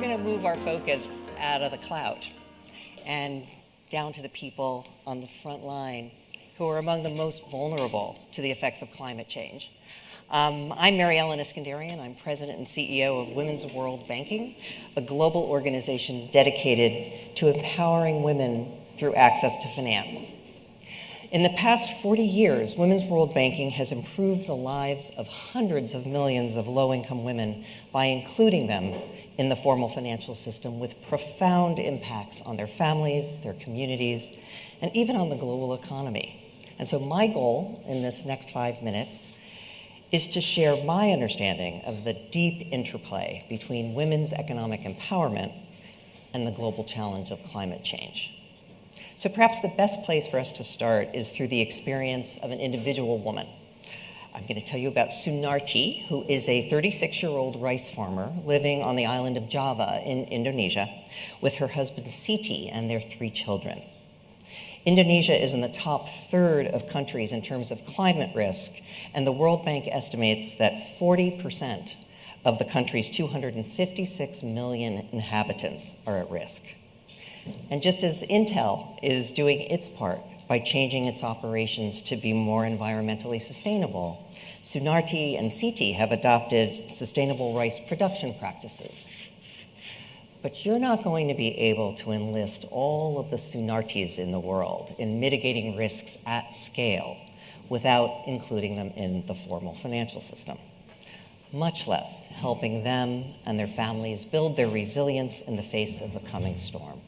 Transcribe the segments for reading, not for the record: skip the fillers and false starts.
going to move our focus out of the cloud and down to the people on the front line who are among the most vulnerable to the effects of climate change. I'm Mary Ellen Iskandarian. I'm president and CEO of Women's World Banking, a global organization dedicated to empowering women through access to finance. In the past 40 years, Women's World Banking has improved the lives of hundreds of millions of low-income women by including them in the formal financial system with profound impacts on their families, their communities, and even on the global economy. And so my goal in this next 5 minutes is to share my understanding of the deep interplay between women's economic empowerment and the global challenge of climate change. So perhaps the best place for us to start is through the experience of an individual woman. I'm going to tell you about Sunarti, who is a 36-year-old rice farmer living on the island of Java in Indonesia with her husband Siti and their 3 children. Indonesia is in the top third of countries in terms of climate risk, and the World Bank estimates that 40% of the country's 256 million inhabitants are at risk. And just as Intel is doing its part by changing its operations to be more environmentally sustainable, Sunarti and Siti have adopted sustainable rice production practices. But you're not going to be able to enlist all of the Sunartis in the world in mitigating risks at scale without including them in the formal financial system, much less helping them and their families build their resilience in the face of the coming storm.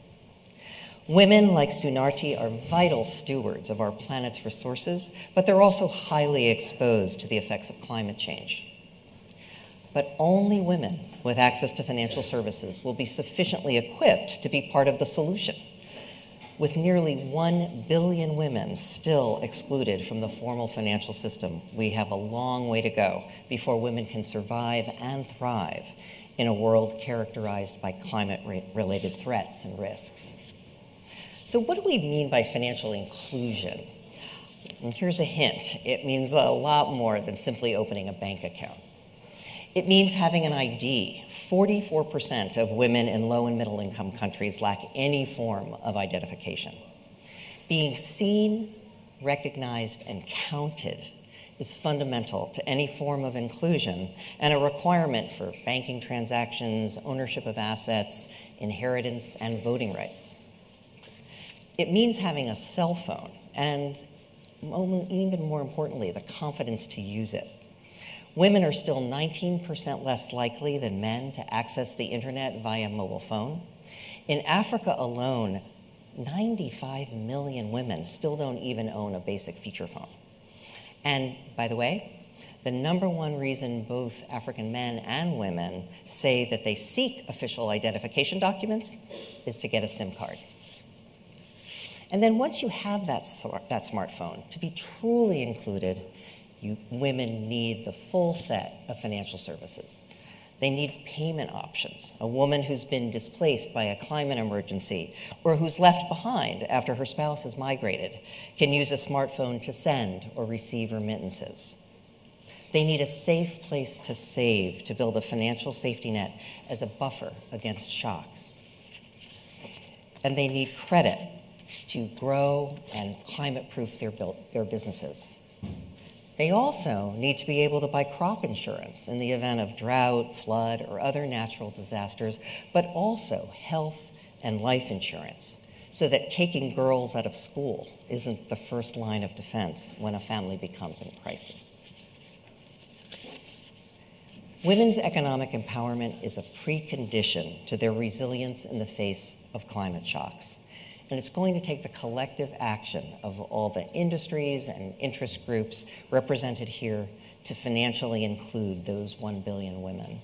Women like Sunarti are vital stewards of our planet's resources, but they're also highly exposed to the effects of climate change. But only women with access to financial services will be sufficiently equipped to be part of the solution. With nearly 1 billion women still excluded from the formal financial system, we have a long way to go before women can survive and thrive in a world characterized by climate-related threats and risks. So what do we mean by financial inclusion? And here's a hint. It means a lot more than simply opening a bank account. It means having an ID. 44% of women in low and middle income countries lack any form of identification. Being seen, recognized, and counted is fundamental to any form of inclusion and a requirement for banking transactions, ownership of assets, inheritance, and voting rights. It means having a cell phone and, even more importantly, the confidence to use it. Women are still 19% less likely than men to access the internet via mobile phone. In Africa alone, 95 million women still don't even own a basic feature phone. And by the way, the #1 reason both African men and women say that they seek official identification documents is to get a SIM card. And then once you have that smartphone, to be truly included, women need the full set of financial services. They need payment options. A woman who's been displaced by a climate emergency or who's left behind after her spouse has migrated can use a smartphone to send or receive remittances. They need a safe place to save, to build a financial safety net as a buffer against shocks. And they need credit to grow and climate-proof their businesses. They also need to be able to buy crop insurance in the event of drought, flood, or other natural disasters, but also health and life insurance, so that taking girls out of school isn't the first line of defense when a family becomes in crisis. Women's economic empowerment is a precondition to their resilience in the face of climate shocks. And it's going to take the collective action of all the industries and interest groups represented here to financially include those 1 billion women.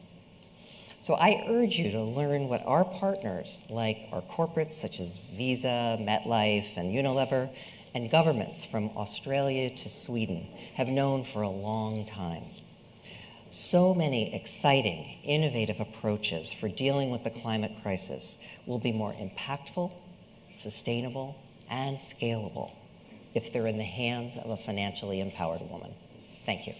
So I urge you to learn what our partners, like our corporates such as Visa, MetLife, and Unilever, and governments from Australia to Sweden have known for a long time. So many exciting, innovative approaches for dealing with the climate crisis will be more impactful, sustainable, and scalable if they're in the hands of a financially empowered woman. Thank you.